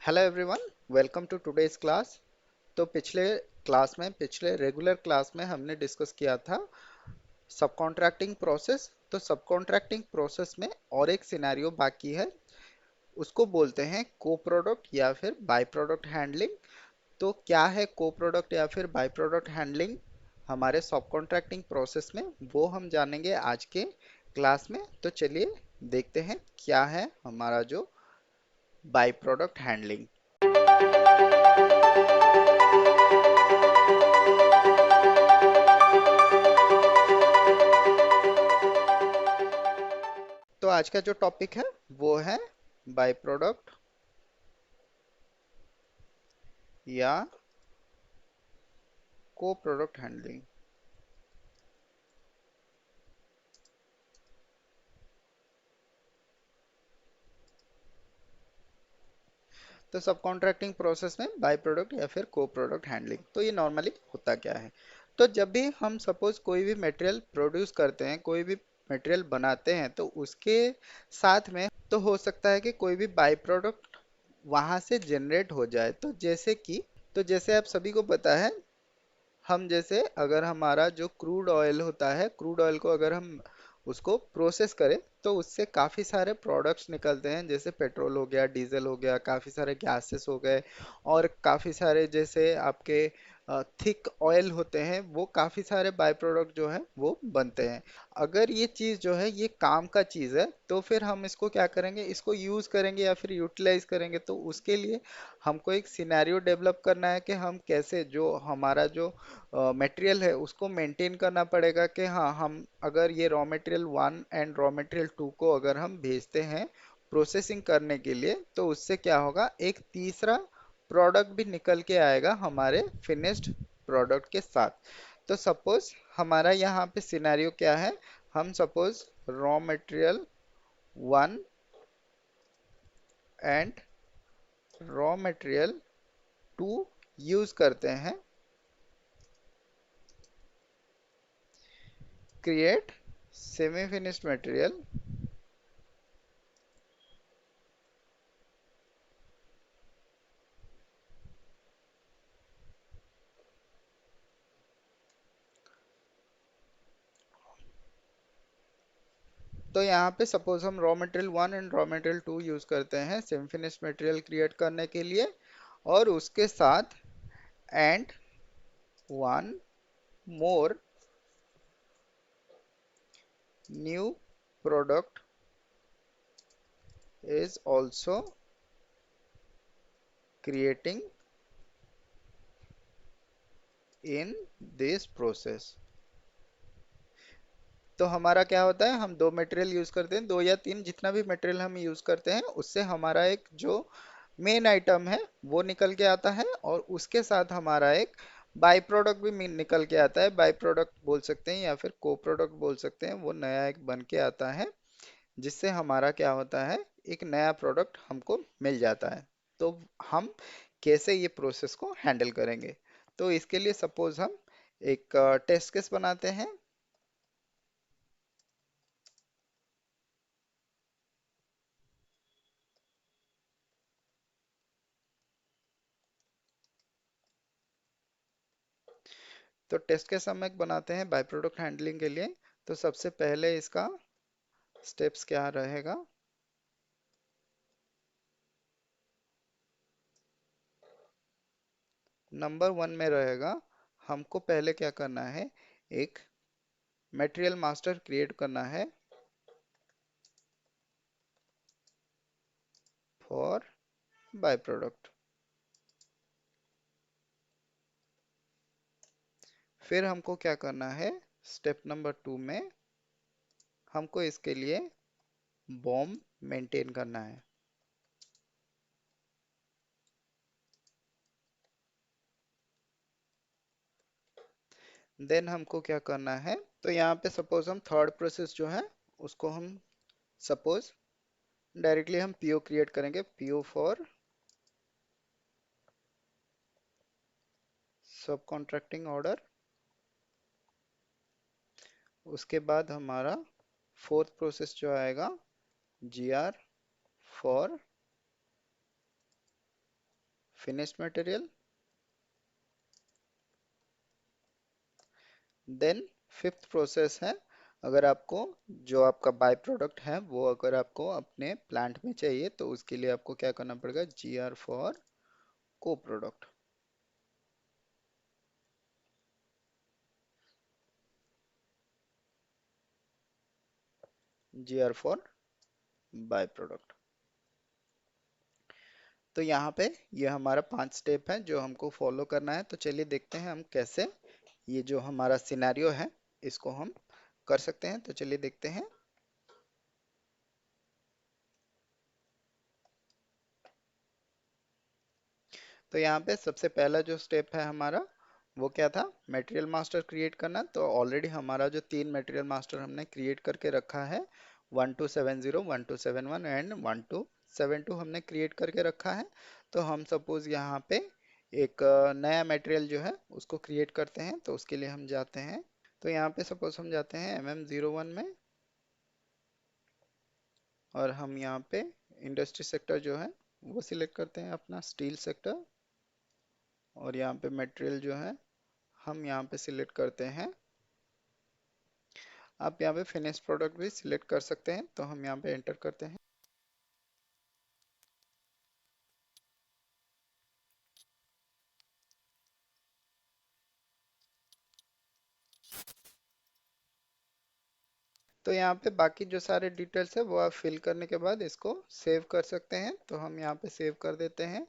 Hello everyone, welcome to today's class. तो पिछले regular class में हमने डिस्कस किया था सब कॉन्ट्रैक्टिंग प्रोसेस। तो सब कॉन्ट्रैक्टिंग प्रोसेस में और एक सिनेरियो बाकी है, उसको बोलते हैं को प्रोडक्ट या फिर बाय प्रोडक्ट हैंडलिंग। तो क्या है को प्रोडक्ट या फिर बाय प्रोडक्ट हैंडलिंग हमारे सब कॉन्ट्रैक्टिंग प्रोसेस में, वो हम जानेंगे आज के क्लास में। तो चलिए देखते हैं क्या है हमारा जो बाय प्रोडक्ट हैंडलिंग। तो आज का जो टॉपिक है वो है बाय प्रोडक्ट या को प्रोडक्ट हैंडलिंग। तो सब कॉन्ट्रैक्टिंग प्रोसेस में बाय प्रोडक्ट या फिर को प्रोडक्ट हैंडलिंग, तो ये नॉर्मली होता क्या है। तो जब भी हम सपोज कोई भी मटेरियल प्रोड्यूस करते हैं, कोई भी मटेरियल बनाते हैं, तो उसके साथ में तो हो सकता है कि कोई भी बाय प्रोडक्ट वहां से जनरेट हो जाए। तो जैसे आप सभी को पता है, हम जैसे अगर हमारा जो क्रूड ऑयल होता है, क्रूड ऑयल को अगर हम उसको प्रोसेस करें तो उससे काफ़ी सारे प्रोडक्ट्स निकलते हैं, जैसे पेट्रोल हो गया, डीजल हो गया, काफ़ी सारे गैसेस हो गए, और काफ़ी सारे जैसे आपके थिक ऑयल होते हैं, वो काफ़ी सारे बाय प्रोडक्ट जो है वो बनते हैं। अगर ये चीज़ जो है ये काम का चीज़ है, तो फिर हम इसको क्या करेंगे, इसको यूज़ करेंगे या फिर यूटिलाइज करेंगे। तो उसके लिए हमको एक सिनेरियो डेवलप करना है कि हम कैसे जो हमारा जो मटेरियल है उसको मेंटेन करना पड़ेगा कि हाँ, हम अगर ये raw material one and raw material two को अगर हम भेजते हैं प्रोसेसिंग करने के लिए, तो उससे क्या होगा, एक तीसरा प्रोडक्ट भी निकल के आएगा हमारे फिनिश्ड प्रोडक्ट के साथ। तो सपोज हमारा यहाँ पे सिनेरियो क्या है, हम suppose raw material one and raw material two use करते हैं, क्रिएट सेमी फिनिश्ड मटेरियल। तो यहाँ पे सपोज हम raw material one and raw material two use करते हैं सेमी फिनिश्ड मटेरियल क्रिएट करने के लिए, और उसके साथ and one more new product is also creating in this process. तो हमारा क्या होता है, हम दो मटेरियल यूज करते हैं, दो या तीन, जितना भी मटेरियल हम यूज करते हैं उससे हमारा एक जो मेन आइटम है वो निकल के आता है, और उसके साथ हमारा एक बाय प्रोडक्ट भी निकल के आता है। बाय प्रोडक्ट बोल सकते हैं या फिर को प्रोडक्ट बोल सकते हैं, वो नया एक बन के आता है, जिससे हमारा क्या होता है, एक नया प्रोडक्ट हमको मिल जाता है। तो हम कैसे ये प्रोसेस को हैंडल करेंगे, तो इसके लिए सपोज हम एक टेस्ट केस बनाते हैं। तो टेस्ट केस हम एक बनाते हैं बाय प्रोडक्ट हैंडलिंग के लिए। तो सबसे पहले इसका स्टेप्स क्या रहेगा, नंबर वन में रहेगा, हमको पहले क्या करना है, एक मटेरियल मास्टर क्रिएट करना है फॉर बाय प्रोडक्ट। फिर हमको क्या करना है, स्टेप नंबर टू में हमको इसके लिए बॉम मेंटेन करना है। देन हमको क्या करना है, तो यहाँ पे सपोज हम थर्ड प्रोसेस जो है उसको हम सपोज डायरेक्टली हम पीओ क्रिएट करेंगे, PO for subcontracting order. उसके बाद हमारा फोर्थ प्रोसेस जो आएगा, G R for finished material, then fifth process है, अगर आपको जो आपका बाय प्रोडक्ट है वो अगर आपको अपने प्लांट में चाहिए तो उसके लिए आपको क्या करना पड़ेगा, GR फॉर को product, GR for by product. तो यहाँ पे ये हमारा 5 स्टेप है जो हमको फॉलो करना है। तो चलिए देखते हैं हम कैसे ये जो हमारा सिनेरियो है इसको हम कर सकते हैं। तो चलिए देखते हैं। तो यहाँ पे सबसे पहला जो स्टेप है हमारा वो क्या था, मटेरियल मास्टर क्रिएट करना। तो ऑलरेडी हमारा जो 3 मटेरियल मास्टर हमने क्रिएट करके रखा है, 1270, 1271 एंड 1272 हमने क्रिएट करके रखा है। तो हम सपोज यहाँ पे एक नया मटेरियल जो है उसको क्रिएट करते हैं। तो उसके लिए हम जाते हैं, तो यहाँ पे सपोज हम जाते हैं MM01 में, और हम यहाँ पे इंडस्ट्री सेक्टर जो है वो सिलेक्ट करते हैं अपना स्टील सेक्टर, और यहाँ पे मटेरियल जो है हम यहाँ पे सिलेक्ट करते हैं। आप यहाँ पे फिनिश प्रोडक्ट भी सिलेक्ट कर सकते हैं। तो हम यहाँ पे एंटर करते हैं। तो यहाँ पे बाकी जो सारे डिटेल्स है वो आप फिल करने के बाद इसको सेव कर सकते हैं। तो हम यहाँ पे सेव कर देते हैं।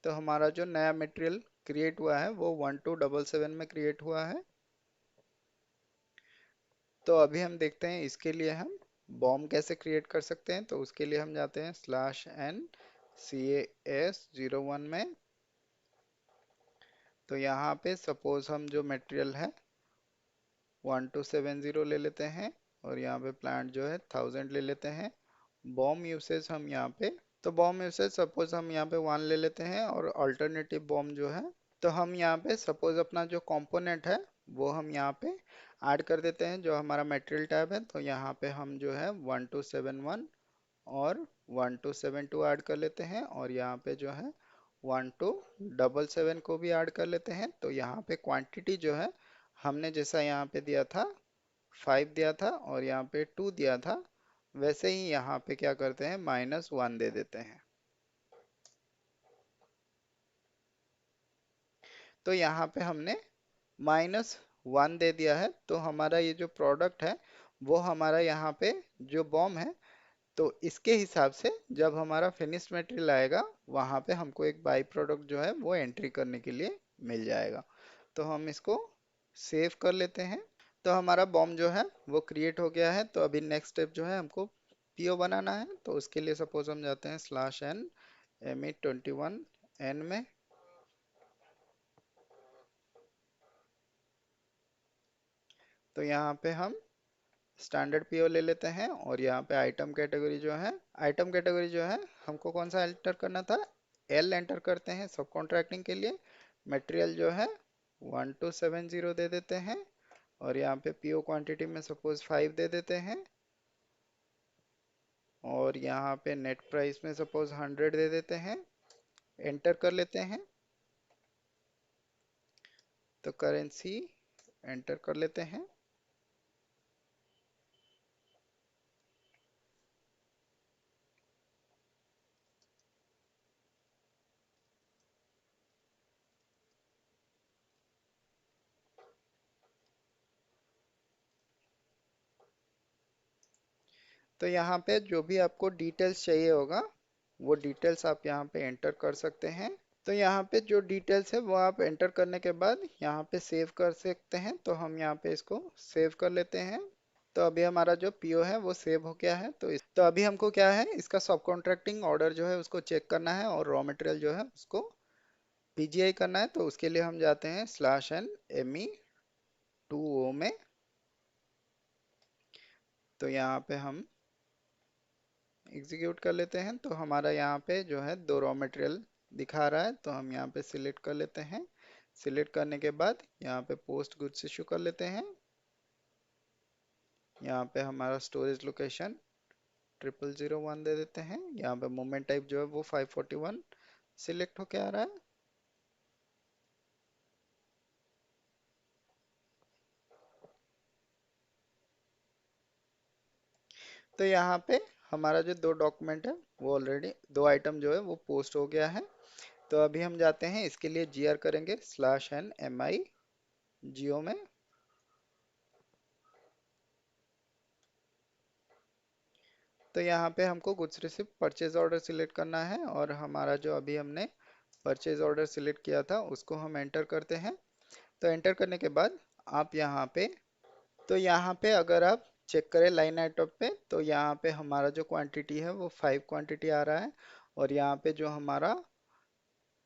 तो हमारा जो नया मटेरियल क्रिएट हुआ है वो 1277 में क्रिएट हुआ है। तो अभी हम देखते हैं इसके लिए हम बॉम्ब कैसे क्रिएट कर सकते हैं। तो उसके लिए हम जाते हैं /NCAS01 में। तो यहाँ पे सपोज हम जो मटेरियल है 1270 ले लेते हैं, और यहाँ पे प्लांट जो है 1000 ले लेते हैं। बॉम्ब यूसेज हम यहाँ पे, तो बॉम्ब यूसेज सपोज हम यहाँ पे 1 ले लेते हैं, और अल्टरनेटिव बॉम्ब जो है, तो हम यहाँ पे सपोज अपना जो कंपोनेंट है वो हम यहाँ पे ऐड कर देते हैं। जो हमारा मटेरियल टैब है तो यहाँ पे हम जो है 1271 और 1272 ऐड कर लेते हैं, और यहाँ पे जो है 1277 को भी ऐड कर लेते हैं। तो यहाँ पे क्वांटिटी जो है हमने जैसा यहाँ पे दिया था 5 दिया था और यहाँ पे 2 दिया था, वैसे ही यहाँ पे क्या करते हैं -1 दे देते हैं। तो यहाँ पे हमने -1 दे दिया है। तो हमारा ये जो प्रोडक्ट है वो हमारा यहाँ पे जो बॉम्ब है, तो इसके हिसाब से जब हमारा फिनिश्ड मटेरियल आएगा वहाँ पे हमको एक बाई प्रोडक्ट जो है वो एंट्री करने के लिए मिल जाएगा। तो हम इसको सेव कर लेते हैं। तो हमारा बॉम्ब जो है वो क्रिएट हो गया है। तो अभी नेक्स्ट स्टेप जो है हमको पीओ बनाना है। तो उसके लिए सपोज हम जाते हैं /N ME21N में। तो यहाँ पे हम स्टैंडर्ड पीओ ले लेते हैं, और यहाँ पे आइटम कैटेगरी जो है, आइटम कैटेगरी जो है हमको कौन सा एंटर करना था, एल एंटर करते हैं सब कॉन्ट्रैक्टिंग के लिए। मटेरियल जो है 1270 दे देते हैं, और यहाँ पे पीओ क्वांटिटी में सपोज 5 दे देते हैं, और यहाँ पे नेट प्राइस में सपोज 100 दे देते हैं। एंटर कर लेते हैं। तो करेंसी एंटर कर लेते हैं। तो यहाँ पे जो भी आपको डिटेल्स चाहिए होगा वो डिटेल्स आप यहाँ पे एंटर कर सकते हैं। तो यहाँ पे जो डिटेल्स है वो आप एंटर करने के बाद यहाँ पे सेव कर सकते हैं। तो हम यहाँ पे इसको सेव कर लेते हैं। तो अभी हमारा जो पीओ है वो सेव हो गया है। तो अभी हमको क्या है, इसका सब कॉन्ट्रैक्टिंग ऑर्डर जो है उसको चेक करना है, और रॉ मटेरियल जो है उसको पीजीआई करना है। तो उसके लिए हम जाते हैं /N ME2O में। तो यहाँ पे हम एग्जीक्यूट कर लेते हैं। तो हमारा यहाँ पे जो है 2 रॉ मटेरियल दिखा रहा है। तो हम यहाँ पे सिलेक्ट कर लेते हैं। सिलेक्ट करने के बाद यहाँ पे पोस्ट गुड्स इशू कर लेते हैं। यहाँ पे हमारा स्टोरेज लोकेशन 0001 दे देते हैं। यहाँ पे मूवमेंट टाइप जो है वो 541 सिलेक्ट होके आ रहा है। तो यहाँ पे हमारा जो दो डॉक्यूमेंट है वो ऑलरेडी दो आइटम जो है वो पोस्ट हो गया है। तो अभी हम जाते हैं इसके लिए जीआर करेंगे /n mi जियो में। तो यहाँ पे हमको goods receipt purchase order select करना है और हमारा जो अभी हमने परचेज ऑर्डर सिलेक्ट किया था उसको हम एंटर करते हैं। तो एंटर करने के बाद आप यहाँ पे, तो यहाँ पे अगर आप चेक करें लाइन आइटम पे, तो यहाँ पे हमारा जो क्वांटिटी है वो 5 क्वांटिटी आ रहा है। और यहाँ पे जो हमारा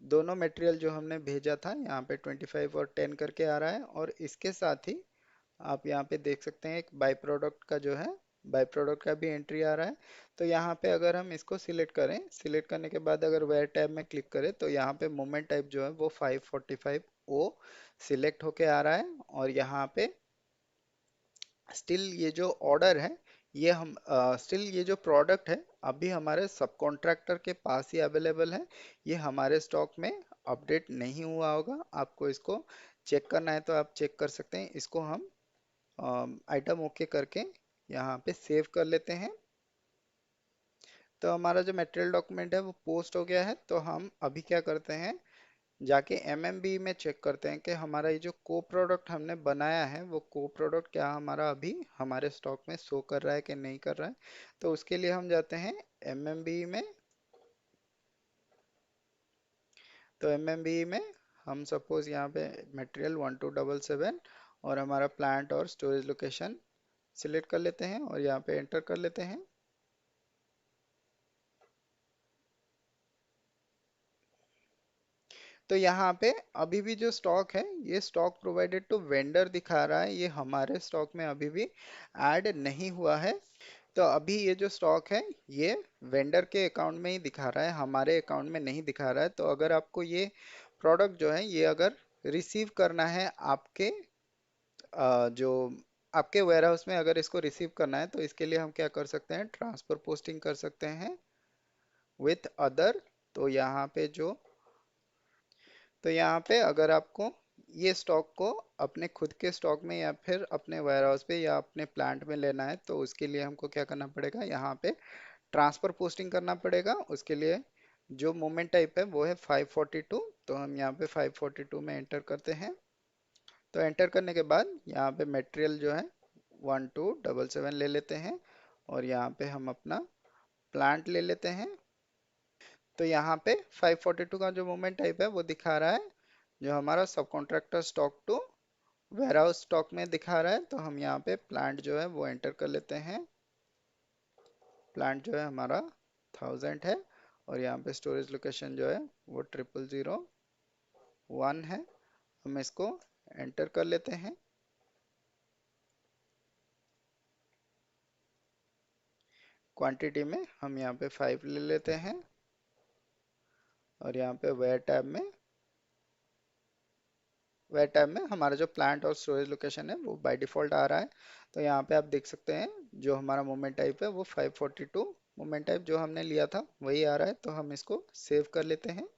दोनों मटेरियल जो हमने भेजा था यहाँ पे 25 और 10 करके आ रहा है। और इसके साथ ही आप यहाँ पे देख सकते हैं एक बाई प्रोडक्ट का जो है, बाई प्रोडक्ट का भी एंट्री आ रहा है। तो यहाँ पे अगर हम इसको सिलेक्ट करें, सिलेक्ट करने के बाद अगर वेयर टैब में क्लिक करें तो यहाँ पे मोमेंट टाइप जो है वो 545 ओ सिलेक्ट होके आ रहा है। और यहाँ पे स्टिल ये जो ऑर्डर है, ये हम स्टिल ये जो प्रोडक्ट है अभी हमारे सब कॉन्ट्रैक्टर के पास ही अवेलेबल है। ये हमारे स्टॉक में अपडेट नहीं हुआ होगा। आपको इसको चेक करना है तो आप चेक कर सकते हैं। इसको हम आइटम ओके करके यहाँ पे सेव कर लेते हैं। तो हमारा जो मटेरियल डॉक्यूमेंट है वो पोस्ट हो गया है। तो हम अभी क्या करते हैं, जाके एमएमबी में चेक करते हैं कि हमारा ये जो को प्रोडक्ट हमने बनाया है वो को प्रोडक्ट क्या हमारा अभी हमारे स्टॉक में शो कर रहा है कि नहीं कर रहा है। तो उसके लिए हम जाते हैं एमएमबी में। तो एमएमबी में हम सपोज यहाँ पे मटेरियल 1277 और हमारा प्लांट और स्टोरेज लोकेशन सिलेक्ट कर लेते हैं और यहाँ पे एंटर कर लेते हैं। तो यहाँ पे अभी भी जो स्टॉक है ये स्टॉक प्रोवाइडेड टू वेंडर दिखा रहा है, ये हमारे स्टॉक में अभी भी ऐड नहीं हुआ है। तो अभी ये जो स्टॉक है ये वेंडर के अकाउंट में ही दिखा रहा है, हमारे अकाउंट में नहीं दिखा रहा है। तो अगर आपको ये प्रोडक्ट जो है ये अगर रिसीव करना है आपके जो आपके वेयरहाउस में अगर इसको रिसीव करना है तो इसके लिए हम क्या कर सकते हैं, ट्रांसफर पोस्टिंग कर सकते हैं विथ अदर। तो यहाँ पे जो, तो यहाँ पे अगर आपको ये स्टॉक को अपने खुद के स्टॉक में या फिर अपने वेयरहाउस पे या अपने प्लांट में लेना है तो उसके लिए हमको क्या करना पड़ेगा, यहाँ पे ट्रांसफर पोस्टिंग करना पड़ेगा। उसके लिए जो मूवमेंट टाइप है वो है 542। तो हम यहाँ पे 542 में एंटर करते हैं। तो एंटर करने के बाद यहाँ पे मटेरियल जो है 1277 ले लेते हैं और यहाँ पे हम अपना प्लांट ले लेते हैं। तो यहाँ पे 542 का जो मूवमेंट टाइप है वो दिखा रहा है जो हमारा subcontractor stock to warehouse stock में दिखा रहा है। तो हम यहाँ पे प्लांट जो है वो एंटर कर लेते हैं। प्लांट जो है हमारा 1000 है और यहाँ पे स्टोरेज लोकेशन जो है वो 0001 है। हम इसको एंटर कर लेते हैं। क्वांटिटी में हम यहाँ पे 5 ले लेते हैं और यहाँ पे वेयर टैब में हमारा जो प्लांट और स्टोरेज लोकेशन है वो बाय डिफॉल्ट आ रहा है। तो यहाँ पे आप देख सकते हैं जो हमारा मोमेंट टाइप है वो 542 मोमेंट टाइप जो हमने लिया था वही आ रहा है। तो हम इसको सेव कर लेते हैं।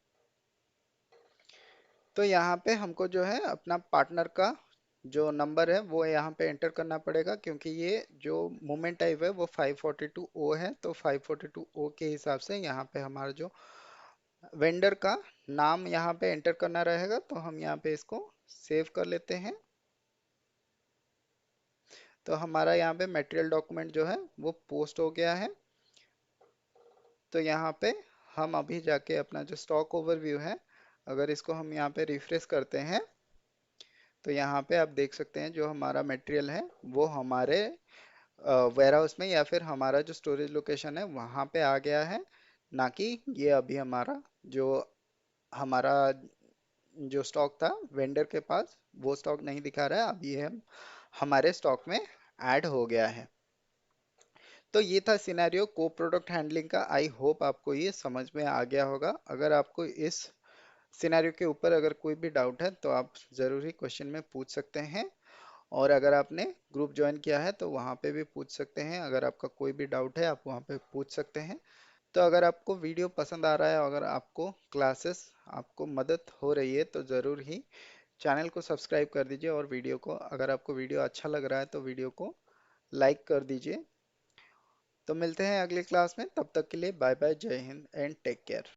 तो यहाँ पे हमको जो है अपना पार्टनर का जो नंबर है वो यहाँ पे एंटर करना पड़ेगा क्योंकि ये जो मोमेंट टाइप है वो 542 ओ है। तो 542 ओ के हिसाब से यहाँ पे हमारा जो वेंडर का नाम यहाँ पे एंटर करना रहेगा। तो हम यहाँ पे इसको सेव कर लेते हैं। तो हमारा यहाँ पे मटेरियल डॉक्यूमेंट जो है वो पोस्ट हो गया है। तो यहाँ पे हम अभी जाके अपना जो स्टॉक ओवरव्यू है अगर इसको हम यहाँ पे रिफ्रेश करते हैं तो यहाँ पे आप देख सकते हैं जो हमारा मटेरियल है वो हमारे वेयरहाउस में या फिर हमारा जो स्टोरेज लोकेशन है वहाँ पे आ गया है। ना कि ये अभी हमारा जो हमारा जो स्टॉक था वेंडर के पास वो स्टॉक नहीं दिखा रहा है, अभी ये हम हमारे स्टॉक में ऐड हो गया है। तो ये था सिनेरियो को प्रोडक्ट हैंडलिंग का। आई होप आपको ये समझ में आ गया होगा। अगर आपको इस सिनेरियो के ऊपर अगर कोई भी डाउट है तो आप ज़रूर ही क्वेश्चन में पूछ सकते हैं। और अगर आपने ग्रुप ज्वाइन किया है तो वहाँ पे भी पूछ सकते हैं। अगर आपका कोई भी डाउट है आप वहाँ पे पूछ सकते हैं। तो अगर आपको वीडियो पसंद आ रहा है, अगर आपको क्लासेस आपको मदद हो रही है तो ज़रूर ही चैनल को सब्सक्राइब कर दीजिए और वीडियो को, अगर आपको वीडियो अच्छा लग रहा है तो वीडियो को लाइक कर दीजिए। तो मिलते हैं अगली क्लास में, तब तक के लिए बाय बाय, जय हिंद एंड टेक केयर।